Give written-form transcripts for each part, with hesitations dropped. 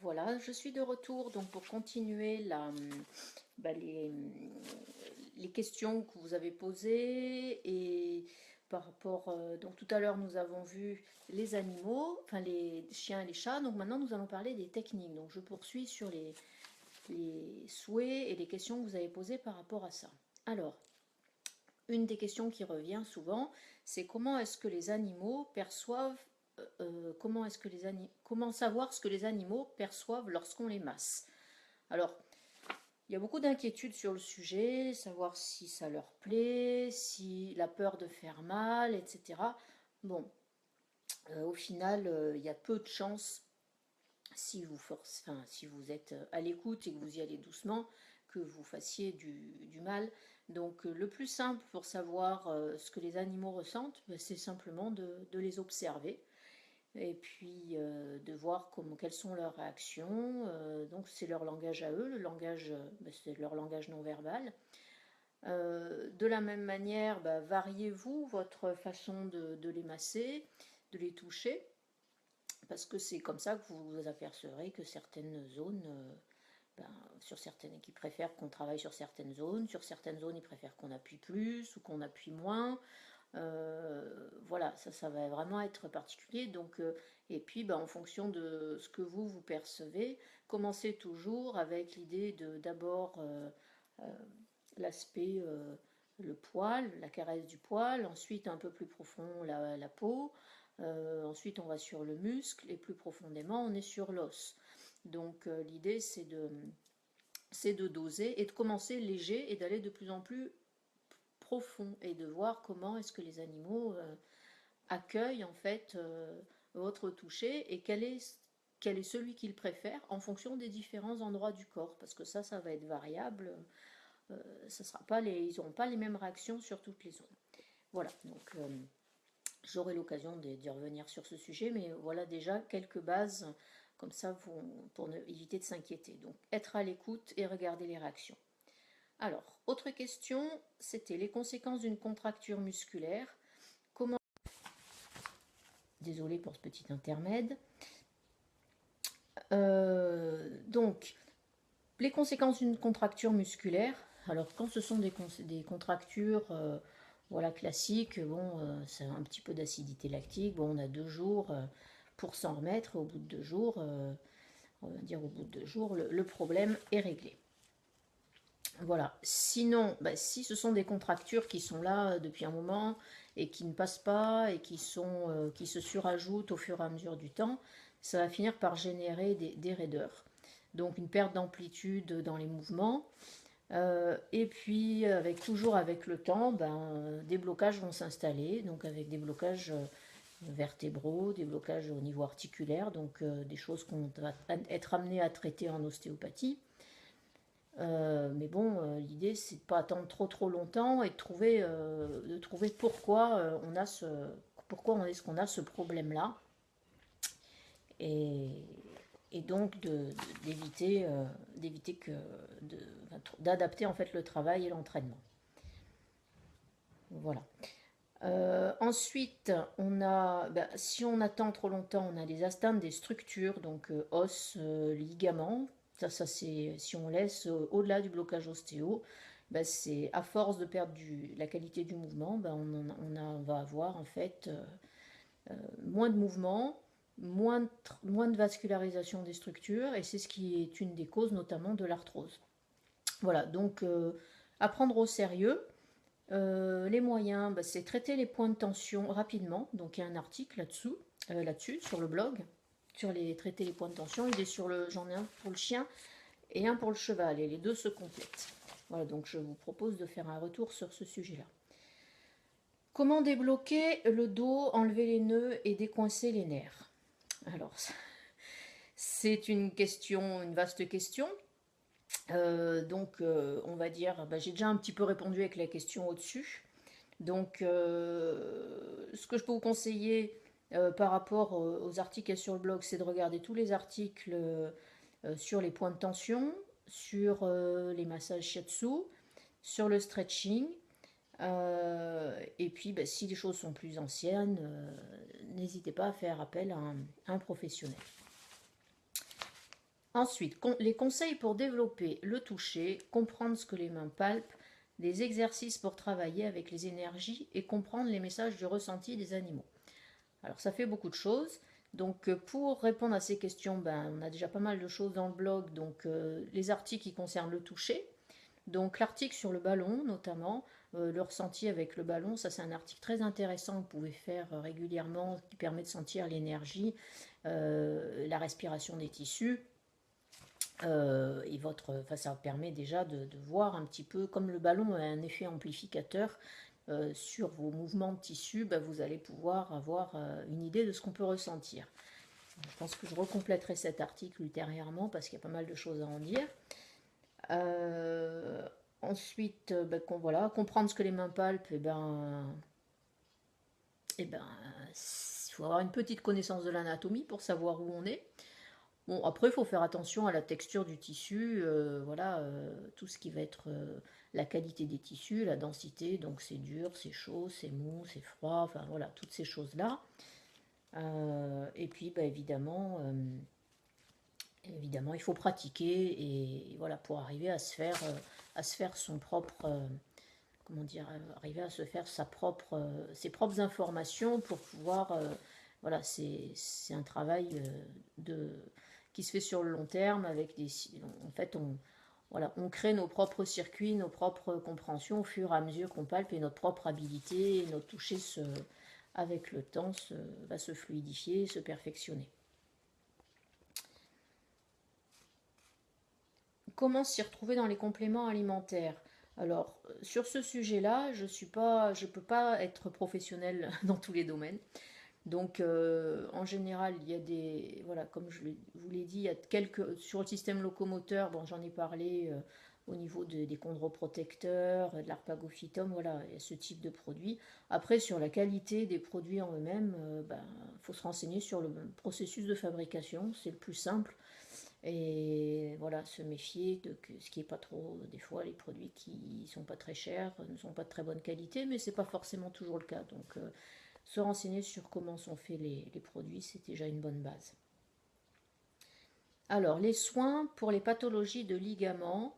voilà, je suis de retour donc pour continuer bah, les questions que vous avez posées et par rapport, donc tout à l'heure nous avons vu les animaux, enfin les chiens et les chats, donc maintenant nous allons parler des techniques. Donc je poursuis sur les souhaits et les questions que vous avez posées par rapport à ça. Alors, une des questions qui revient souvent, c'est comment est-ce que les animaux perçoivent comment savoir ce que les animaux perçoivent lorsqu'on les masse. Alors, il y a beaucoup d'inquiétudes sur le sujet, savoir si ça leur plaît, si la peur de faire mal, etc. Bon, au final, il y a peu de chances, si vous êtes à l'écoute et que vous y allez doucement, que vous fassiez du mal. Donc le plus simple pour savoir ce que les animaux ressentent, c'est simplement de les observer et puis de voir quelles sont leurs réactions. Donc c'est leur langage à eux, le langage, c'est leur langage non verbal. De la même manière, variez-vous votre façon de les masser, de les toucher, parce que c'est comme ça que vous vous apercevrez que certaines zones, sur certaines, qui préfèrent qu'on travaille sur certaines zones ils préfèrent qu'on appuie plus ou qu'on appuie moins. Voilà, ça va vraiment être particulier. Donc, et puis, en fonction de ce que vous percevez, commencez toujours avec l'idée de d'abord l'aspect, le poil, la caresse du poil, ensuite un peu plus profond la peau, ensuite on va sur le muscle et plus profondément on est sur l'os. Donc l'idée c'est de doser et de commencer léger et d'aller de plus en plus profond et de voir comment est-ce que les animaux accueillent en fait votre toucher et quel est celui qu'ils préfèrent en fonction des différents endroits du corps, parce que ça va être variable. Ça sera pas ils n'auront pas les mêmes réactions sur toutes les zones. Voilà, donc j'aurai l'occasion d'y revenir sur ce sujet, mais voilà déjà quelques bases comme ça pour éviter de s'inquiéter. Donc être à l'écoute et regarder les réactions. Alors, autre question, c'était les conséquences d'une contracture musculaire. Comment... Désolée pour ce petit intermède. Donc, les conséquences d'une contracture musculaire. Alors, quand ce sont des contractures voilà, classiques, c'est un petit peu d'acidité lactique. Bon, on a 2 jours pour s'en remettre. Au bout de 2 jours, on va dire au bout de 2 jours, le problème est réglé. Voilà. Sinon, si ce sont des contractures qui sont là depuis un moment et qui ne passent pas et qui se surajoutent au fur et à mesure du temps, ça va finir par générer des raideurs. Donc une perte d'amplitude dans les mouvements. Et puis toujours avec le temps, des blocages vont s'installer. Donc avec des blocages vertébraux, des blocages au niveau articulaire, donc des choses qu'on va être amené à traiter en ostéopathie. Mais bon, l'idée c'est de pas attendre trop longtemps et de trouver pourquoi est-ce qu'on a ce problème-là, et donc d'adapter en fait le travail et l'entraînement. Voilà. Ensuite, si on attend trop longtemps, on a les astreintes des structures, donc os, ligaments. Ça c'est si on laisse au-delà du blocage ostéo, c'est à force de perdre la qualité du mouvement, on va avoir en fait moins de mouvement, moins de vascularisation des structures, et c'est ce qui est une des causes notamment de l'arthrose. Voilà, donc à prendre au sérieux. Les moyens, c'est traiter les points de tension rapidement. Donc il y a un article là-dessus sur le blog, sur traiter les points de tension. J'en ai un pour le chien et un pour le cheval, et les deux se complètent. Voilà, donc je vous propose de faire un retour sur ce sujet-là. Comment débloquer le dos, enlever les nœuds et décoincer les nerfs? Alors, c'est une vaste question. On va dire, j'ai déjà un petit peu répondu avec la question au-dessus. Donc, ce que je peux vous conseiller par rapport aux articles qu'il y a sur le blog, c'est de regarder tous les articles sur les points de tension, sur les massages shiatsu, sur le stretching. Et puis, si les choses sont plus anciennes, n'hésitez pas à faire appel à un professionnel. Ensuite, les conseils pour développer le toucher, comprendre ce que les mains palpent, des exercices pour travailler avec les énergies et comprendre les messages du ressenti des animaux. Alors ça fait beaucoup de choses. Donc pour répondre à ces questions, ben, on a déjà pas mal de choses dans le blog. Donc les articles qui concernent le toucher. Donc l'article sur le ballon notamment, le ressenti avec le ballon, ça c'est un article très intéressant que vous pouvez faire régulièrement qui permet de sentir l'énergie, la respiration des tissus. Et ça permet déjà de voir un petit peu, comme le ballon a un effet amplificateur sur vos mouvements de tissu, bah, vous allez pouvoir avoir une idée de ce qu'on peut ressentir. Je pense que je recompléterai cet article ultérieurement parce qu'il y a pas mal de choses à en dire. Ensuite, voilà, comprendre ce que les mains palpent, il faut avoir une petite connaissance de l'anatomie pour savoir où on est. Bon, après, il faut faire attention à la texture du tissu, voilà, tout ce qui va être la qualité des tissus, la densité, donc c'est dur, c'est chaud, c'est mou, c'est froid, enfin voilà, toutes ces choses-là. Et puis, évidemment, il faut pratiquer et voilà, pour arriver à se faire son propre, comment dire, arriver à se faire ses propres informations pour pouvoir, voilà, c'est un travail qui se fait sur le long terme avec en fait, voilà, on crée nos propres circuits, nos propres compréhensions au fur et à mesure qu'on palpe et notre propre habilité et notre toucher avec le temps va se fluidifier, se perfectionner. Comment s'y retrouver dans les compléments alimentaires? Alors, sur ce sujet-là, je ne peux pas être professionnelle dans tous les domaines. Donc, en général, il y a voilà, comme je vous l'ai dit, il y a sur le système locomoteur, bon, j'en ai parlé au niveau des chondroprotecteurs, de l'arpagophytum, voilà, il y a ce type de produits. Après, sur la qualité des produits en eux-mêmes, faut se renseigner sur le processus de fabrication, c'est le plus simple. Et voilà, se méfier de ce qui est pas trop, des fois les produits qui sont pas très chers ne sont pas de très bonne qualité, mais c'est pas forcément toujours le cas. Donc se renseigner sur comment sont faits les produits, c'est déjà une bonne base. Alors les soins pour les pathologies de ligaments,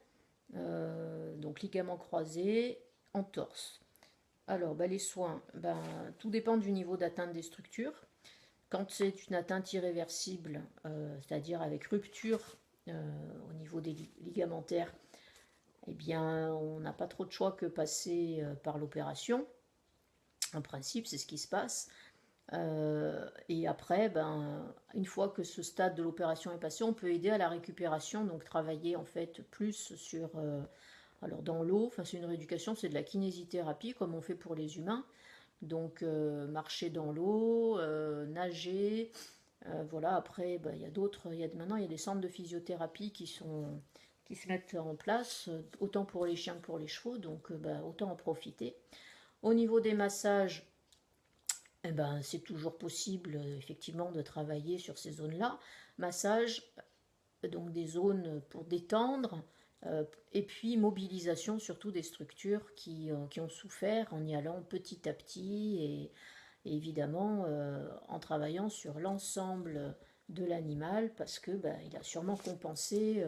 donc ligaments croisés, entorse. Alors les soins, tout dépend du niveau d'atteinte des structures. Quand c'est une atteinte irréversible, c'est-à-dire avec rupture au niveau des ligamentaires, eh bien, on n'a pas trop de choix que passer par l'opération. En principe, c'est ce qui se passe. Et après, une fois que ce stade de l'opération est passé, on peut aider à la récupération, donc travailler en fait plus sur... alors dans l'eau, c'est une rééducation, c'est de la kinésithérapie comme on fait pour les humains. Donc marcher dans l'eau, nager, voilà. Après, il y a d'autres, maintenant il y a des centres de physiothérapie qui se mettent en place, autant pour les chiens que pour les chevaux, donc autant en profiter. Au niveau des massages, c'est toujours possible effectivement de travailler sur ces zones-là. Massage, donc des zones pour détendre, et puis mobilisation surtout des structures qui ont souffert en y allant petit à petit et évidemment en travaillant sur l'ensemble de l'animal parce que il a sûrement compensé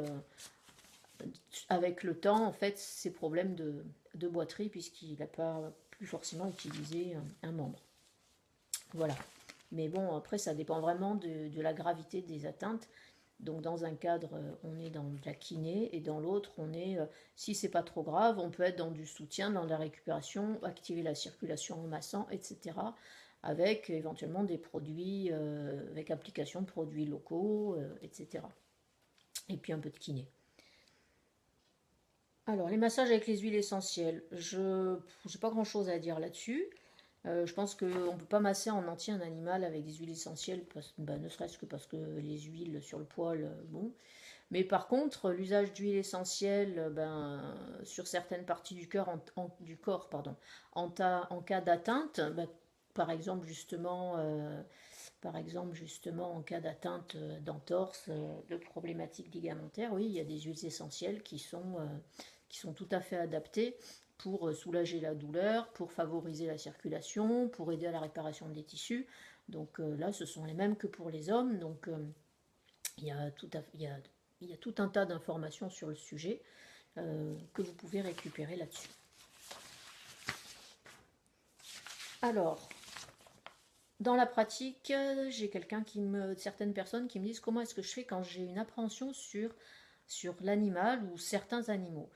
avec le temps en fait ses problèmes de boiterie puisqu'il n'a pas plus forcément utilisé un membre. Voilà. Mais bon, après ça dépend vraiment de la gravité des atteintes. Donc dans un cadre, on est dans de la kiné et dans l'autre, on est, si c'est pas trop grave, on peut être dans du soutien, dans la récupération, activer la circulation en massant, etc. Avec éventuellement des produits, avec application de produits locaux, etc. Et puis un peu de kiné. Alors les massages avec les huiles essentielles, je n'ai pas grand chose à dire là-dessus. Je pense qu'on ne peut pas masser en entier un animal avec des huiles essentielles, ne serait-ce que parce que les huiles sur le poil, bon. Mais par contre, l'usage d'huiles essentielles sur certaines parties du corps, en cas d'atteinte, par exemple justement en cas d'atteinte d'entorse, de problématiques ligamentaires, oui, il y a des huiles essentielles qui sont tout à fait adaptées pour soulager la douleur, pour favoriser la circulation, pour aider à la réparation des tissus. Donc là, ce sont les mêmes que pour les hommes. Donc il y a il y a tout un tas d'informations sur le sujet que vous pouvez récupérer là-dessus. Alors, dans la pratique, j'ai certaines personnes qui me disent comment est-ce que je fais quand j'ai une appréhension sur l'animal ou certains animaux.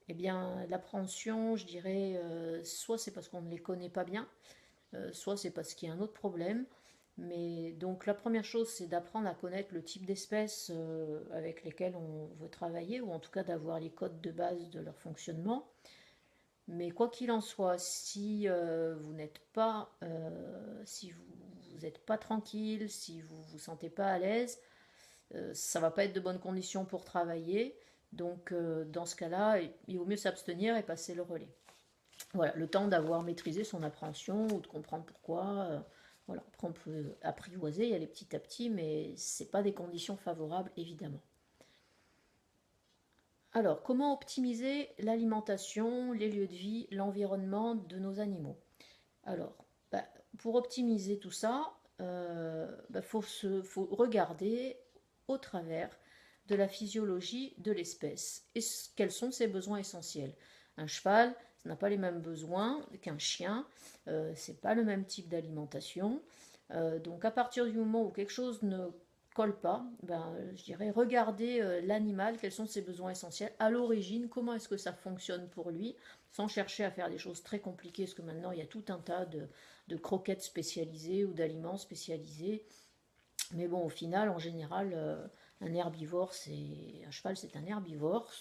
Eh bien, l'appréhension, je dirais, soit c'est parce qu'on ne les connaît pas bien, soit c'est parce qu'il y a un autre problème. Mais donc la première chose, c'est d'apprendre à connaître le type d'espèces avec lesquelles on veut travailler, ou en tout cas d'avoir les codes de base de leur fonctionnement. Mais quoi qu'il en soit, si vous n'êtes pas, si vous n'êtes pas tranquille, si vous vous sentez pas à l'aise, ça va pas être de bonnes conditions pour travailler. Donc dans ce cas-là, il vaut mieux s'abstenir et passer le relais. Voilà, le temps d'avoir maîtrisé son appréhension ou de comprendre pourquoi. Voilà, après on peut apprivoiser, y aller petit à petit, mais c'est pas des conditions favorables évidemment. Alors, comment optimiser l'alimentation, les lieux de vie, l'environnement de nos animaux? Alors, pour optimiser tout ça, faut regarder au travers de la physiologie de l'espèce et quels sont ses besoins essentiels. Un cheval, ça n'a pas les mêmes besoins qu'un chien, c'est pas le même type d'alimentation. Donc à partir du moment où quelque chose ne colle pas, je dirais regarder l'animal, quels sont ses besoins essentiels à l'origine, comment est-ce que ça fonctionne pour lui, sans chercher à faire des choses très compliquées, parce que maintenant il y a tout un tas de croquettes spécialisées ou d'aliments spécialisés. Mais bon, au final, en général, un cheval, c'est un herbivore.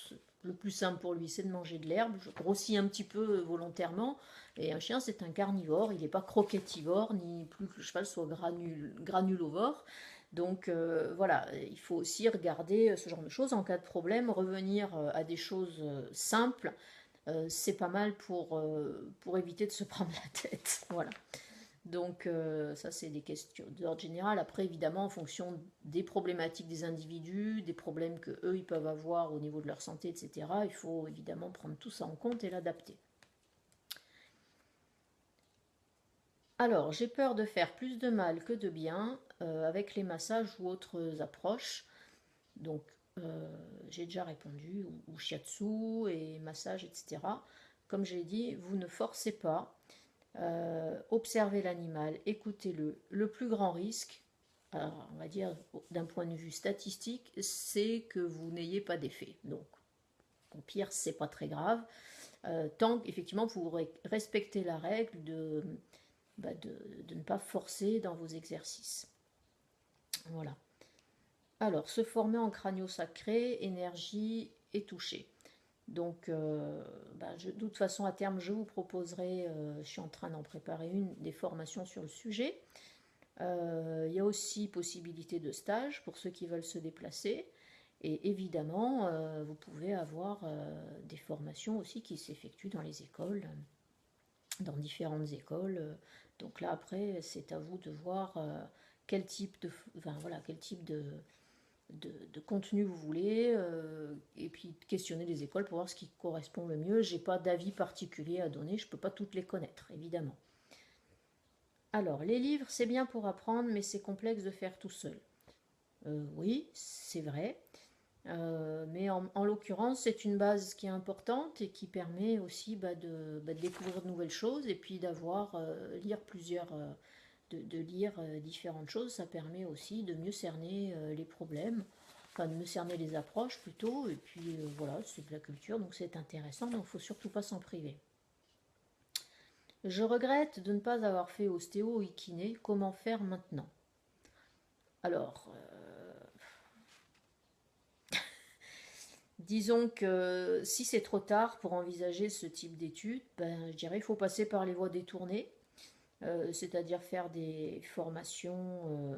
Le plus simple pour lui, c'est de manger de l'herbe. Je grossis un petit peu volontairement. Et un chien, c'est un carnivore. Il n'est pas croquetivore, ni plus que le cheval soit granulivore. Donc voilà, il faut aussi regarder ce genre de choses. En cas de problème, revenir à des choses simples, c'est pas mal pour éviter de se prendre la tête. Voilà. Donc ça, c'est des questions d'ordre général. Après, évidemment, en fonction des problématiques des individus, des problèmes que eux ils peuvent avoir au niveau de leur santé, etc., il faut évidemment prendre tout ça en compte et l'adapter. Alors, j'ai peur de faire plus de mal que de bien avec les massages ou autres approches. Donc, j'ai déjà répondu, ou shiatsu et massage, etc. Comme j'ai dit, vous ne forcez pas. Observez l'animal, écoutez-le. Le plus grand risque, alors on va dire d'un point de vue statistique, c'est que vous n'ayez pas d'effet. Donc, au pire, c'est pas très grave. Tant qu'effectivement vous respectez la règle de ne pas forcer dans vos exercices. Voilà. Alors, se former en crânio-sacré, énergie et toucher. Donc, de toute façon, à terme, je vous proposerai, je suis en train d'en préparer des formations sur le sujet. Il y a aussi possibilité de stage pour ceux qui veulent se déplacer. Et évidemment, vous pouvez avoir des formations aussi qui s'effectuent dans les écoles, dans différentes écoles. Donc là, après, c'est à vous de voir quel type de contenu vous voulez, et puis questionner les écoles pour voir ce qui correspond le mieux. J'ai pas d'avis particulier à donner, je peux pas toutes les connaître, évidemment. Alors, les livres, c'est bien pour apprendre, mais c'est complexe de faire tout seul. Oui, c'est vrai. Mais en l'occurrence, c'est une base qui est importante et qui permet aussi de découvrir de nouvelles choses et puis lire différentes choses. Ça permet aussi de mieux cerner les problèmes, enfin de mieux cerner les approches plutôt. Et puis voilà, c'est de la culture, donc c'est intéressant, donc il ne faut surtout pas s'en priver. Je regrette de ne pas avoir fait ostéo ou kiné. Comment faire maintenant? Alors, disons que si c'est trop tard pour envisager ce type d'études, je dirais qu'il faut passer par les voies détournées, c'est-à-dire faire des formations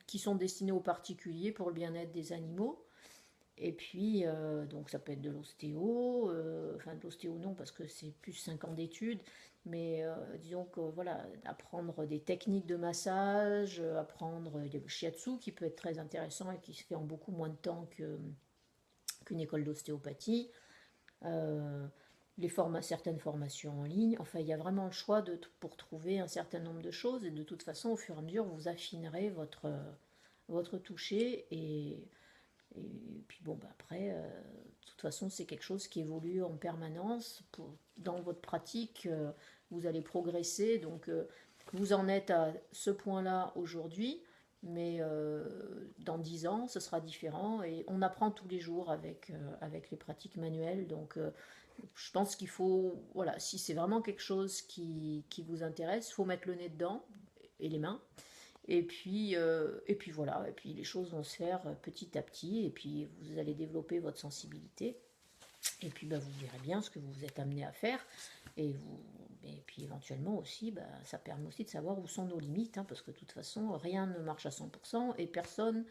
qui sont destinées aux particuliers pour le bien-être des animaux. Et puis, donc ça peut être de l'ostéo, enfin de l'ostéo non parce que c'est plus 5 ans d'études, mais disons que voilà, apprendre des techniques de massage, apprendre le shiatsu qui peut être très intéressant et qui se fait en beaucoup moins de temps qu'une école d'ostéopathie, certaines formations en ligne. Enfin, il y a vraiment le choix pour trouver un certain nombre de choses et de toute façon, au fur et à mesure, vous affinerez votre toucher et Et puis bon, bah, après, de toute façon, c'est quelque chose qui évolue en permanence. Dans votre pratique, vous allez progresser. Donc, vous en êtes à ce point-là aujourd'hui, mais dans 10 ans, ce sera différent. Et on apprend tous les jours avec les pratiques manuelles. Donc, je pense qu'il faut, voilà, si c'est vraiment quelque chose qui vous intéresse, il faut mettre le nez dedans et les mains. Et puis voilà, et puis les choses vont se faire petit à petit, et puis vous allez développer votre sensibilité, et puis bah, vous verrez bien ce que vous vous êtes amené à faire, et puis éventuellement aussi, bah, ça permet aussi de savoir où sont nos limites, hein, parce que de toute façon, rien ne marche à 100%, et personne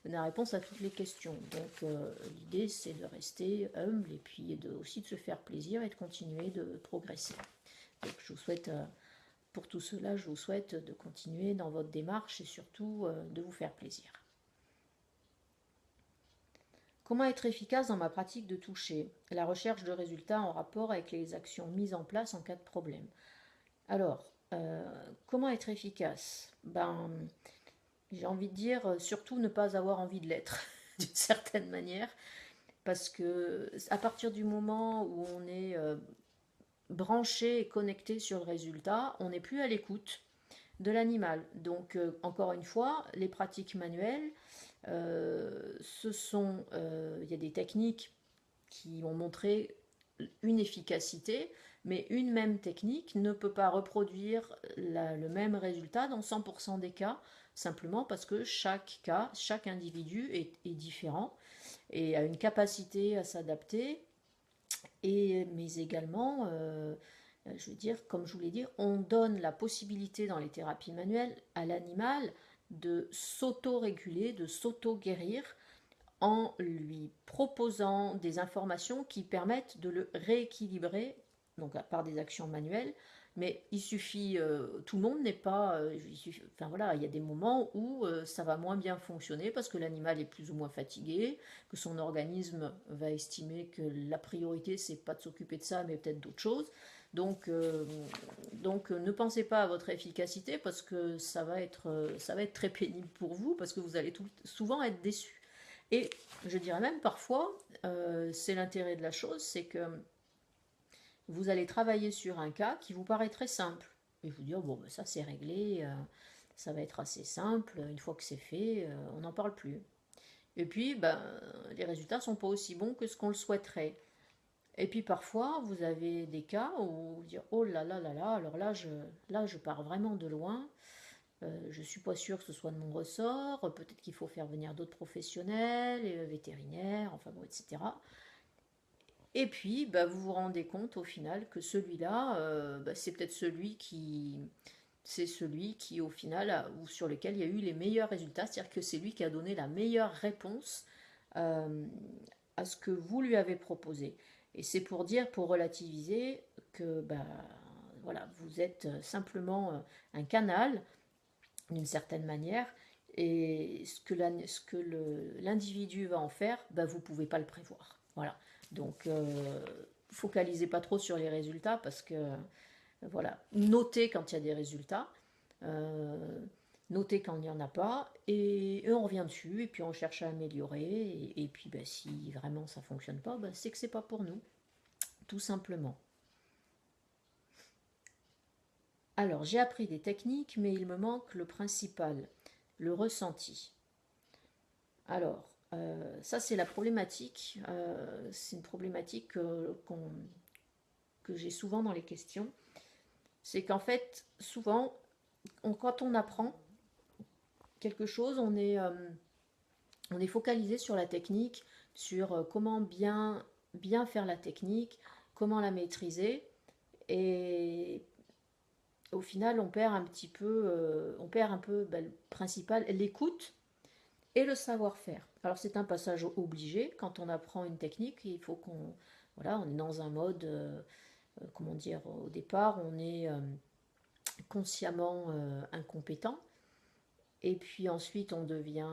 n'a réponse à toutes les questions. Donc l'idée, c'est de rester humble, et puis aussi de se faire plaisir, et de continuer de progresser. Donc je vous souhaite... pour tout cela, je vous souhaite de continuer dans votre démarche et surtout de vous faire plaisir. Comment être efficace dans ma pratique de toucher? La recherche de résultats en rapport avec les actions mises en place en cas de problème. Alors, comment être efficace? J'ai envie de dire, surtout ne pas avoir envie de l'être, d'une certaine manière, parce que à partir du moment où on est branché et connecté sur le résultat, on n'est plus à l'écoute de l'animal. Donc, encore une fois, les pratiques manuelles, il y a des techniques qui ont montré une efficacité, mais une même technique ne peut pas reproduire le même résultat dans 100% des cas, simplement parce que chaque cas, chaque individu est différent et a une capacité à s'adapter, mais également, je veux dire, comme je vous l'ai dit, on donne la possibilité dans les thérapies manuelles à l'animal de s'auto-réguler, de s'auto-guérir en lui proposant des informations qui permettent de le rééquilibrer, donc par des actions manuelles. Mais il suffit, tout le monde n'est pas, enfin voilà, il y a des moments où ça va moins bien fonctionner parce que l'animal est plus ou moins fatigué, que son organisme va estimer que la priorité c'est pas de s'occuper de ça, mais peut-être d'autres choses. Donc, ne pensez pas à votre efficacité parce que ça va être très pénible pour vous parce que vous allez souvent être déçu. Et je dirais même parfois, c'est l'intérêt de la chose, c'est que vous allez travailler sur un cas qui vous paraît très simple. Et vous dire, bon, ben ça c'est réglé, ça va être assez simple, une fois que c'est fait, on n'en parle plus. Et puis, ben, les résultats ne sont pas aussi bons que ce qu'on le souhaiterait. Et puis parfois, vous avez des cas où vous dire, oh là là là là, alors là, je pars vraiment de loin. Je ne suis pas sûre que ce soit de mon ressort. Peut-être qu'il faut faire venir d'autres professionnels, vétérinaires, enfin bon, etc. Et puis, bah, vous vous rendez compte au final que celui-là, bah, c'est peut-être celui qui au final, ou sur lequel il y a eu les meilleurs résultats, c'est-à-dire que c'est lui qui a donné la meilleure réponse euh, à ce que vous lui avez proposé. Et c'est pour dire, pour relativiser, que bah, voilà, vous êtes simplement un canal d'une certaine manière, et ce que l'individu va en faire, bah, vous ne pouvez pas le prévoir. Voilà. Donc, focalisez pas trop sur les résultats parce que, voilà, notez quand il y a des résultats, euh, notez quand il n'y en a pas, et on revient dessus, et puis on cherche à améliorer, et puis bah, si vraiment ça ne fonctionne pas, bah, c'est que c'est pas pour nous, tout simplement. Alors, j'ai appris des techniques, mais il me manque le principal, le ressenti. Alors, ça c'est la problématique. C'est une problématique que j'ai souvent dans les questions. C'est qu'en fait, souvent, quand on apprend quelque chose, on est focalisé sur la technique, sur comment bien faire la technique, comment la maîtriser. Et au final, on perd un peu le principal, l'écoute et le savoir-faire. Alors c'est un passage obligé quand on apprend une technique, il faut qu'on voilà, on est dans un mode comment dire, au départ, on est consciemment incompétent, et puis ensuite on devient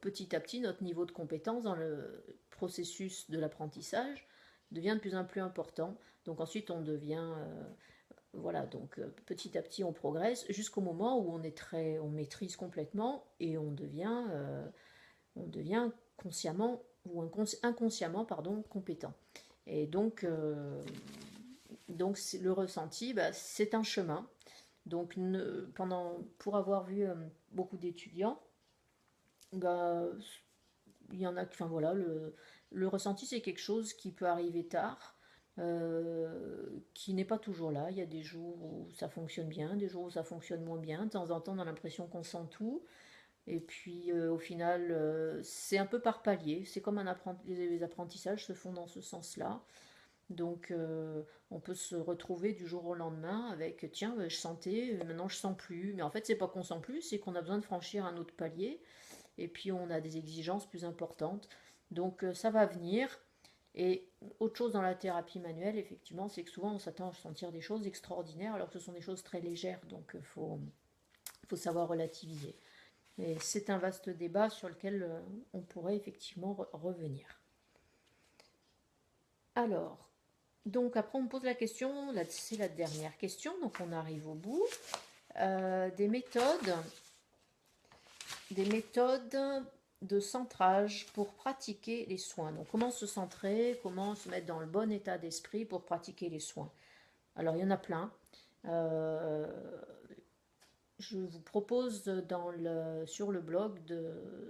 petit à petit, notre niveau de compétence dans le processus de l'apprentissage devient de plus en plus important. Donc ensuite on devient voilà, donc petit à petit on progresse jusqu'au moment où on maîtrise complètement et on devient consciemment ou inconsciemment pardon, compétent. Et donc le ressenti, bah, c'est un chemin. Donc pour avoir vu beaucoup d'étudiants, bah, il y en a, enfin voilà, le ressenti c'est quelque chose qui peut arriver tard, qui n'est pas toujours là. Il y a des jours où ça fonctionne bien, des jours où ça fonctionne moins bien. De temps en temps, on a l'impression qu'on sent tout. Et puis au final, c'est un peu par palier. C'est comme les apprentissages se font dans ce sens-là. Donc on peut se retrouver du jour au lendemain avec tiens, je sentais, maintenant je sens plus. Mais en fait, c'est pas qu'on sent plus, c'est qu'on a besoin de franchir un autre palier. Et puis on a des exigences plus importantes. Donc ça va venir. Et autre chose dans la thérapie manuelle, effectivement, c'est que souvent on s'attend à sentir des choses extraordinaires alors que ce sont des choses très légères. Donc il faut savoir relativiser. Et c'est un vaste débat sur lequel on pourrait effectivement revenir. Alors, donc après on me pose la question, c'est la dernière question, donc on arrive au bout. Des méthodes de centrage pour pratiquer les soins. Donc comment se centrer, comment se mettre dans le bon état d'esprit pour pratiquer les soins. Alors il y en a plein. Je vous propose sur le blog,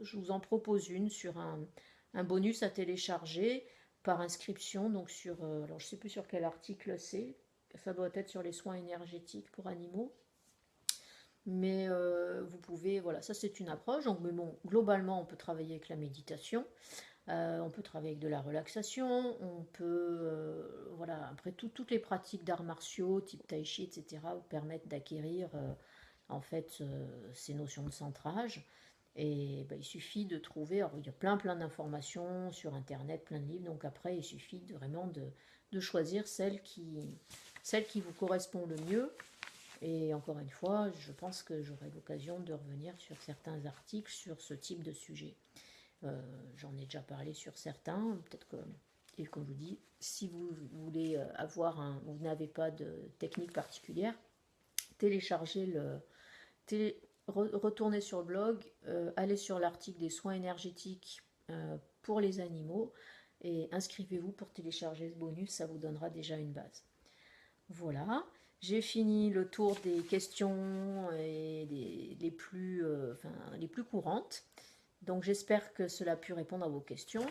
je vous en propose une sur un bonus à télécharger par inscription. Donc alors je ne sais plus sur quel article c'est. Ça doit être sur les soins énergétiques pour animaux. Mais vous pouvez, voilà, ça c'est une approche. Donc, mais bon, globalement, on peut travailler avec la méditation, on peut travailler avec de la relaxation, on peut, voilà, après toutes les pratiques d'arts martiaux, type tai chi, etc., vous permettent d'acquérir en fait ces notions de centrage. Et il suffit de trouver, alors, il y a plein d'informations sur internet, plein de livres, donc après il suffit vraiment de choisir celle qui vous correspond le mieux. Et encore une fois, je pense que j'aurai l'occasion de revenir sur certains articles sur ce type de sujet. J'en ai déjà parlé sur certains, peut-être que, et comme je vous dis, si vous voulez vous n'avez pas de technique particulière, téléchargez retournez sur le blog, allez sur l'article des soins énergétiques pour les animaux et inscrivez-vous pour télécharger ce bonus, ça vous donnera déjà une base. Voilà, j'ai fini le tour des questions et les plus courantes. Donc j'espère que cela a pu répondre à vos questions.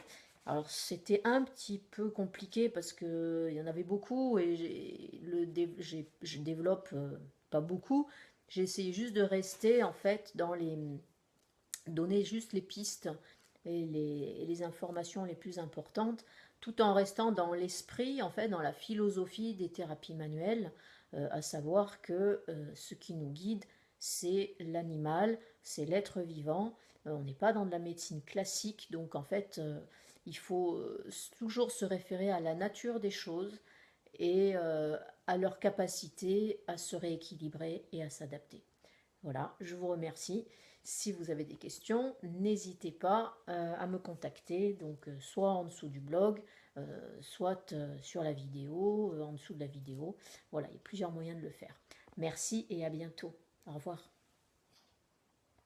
Alors c'était un petit peu compliqué parce qu'il y en avait beaucoup et je développe pas beaucoup. J'ai essayé juste de rester en fait donner juste les pistes et les informations les plus importantes, tout en restant dans l'esprit, en fait, dans la philosophie des thérapies manuelles, à savoir que ce qui nous guide, c'est l'animal, c'est l'être vivant. On n'est pas dans de la médecine classique, donc en fait, il faut toujours se référer à la nature des choses et à leur capacité à se rééquilibrer et à s'adapter. Voilà, je vous remercie. Si vous avez des questions, n'hésitez pas à me contacter, donc soit en dessous du blog, soit sur la vidéo, en dessous de la vidéo. Voilà, il y a plusieurs moyens de le faire. Merci et à bientôt. Au revoir.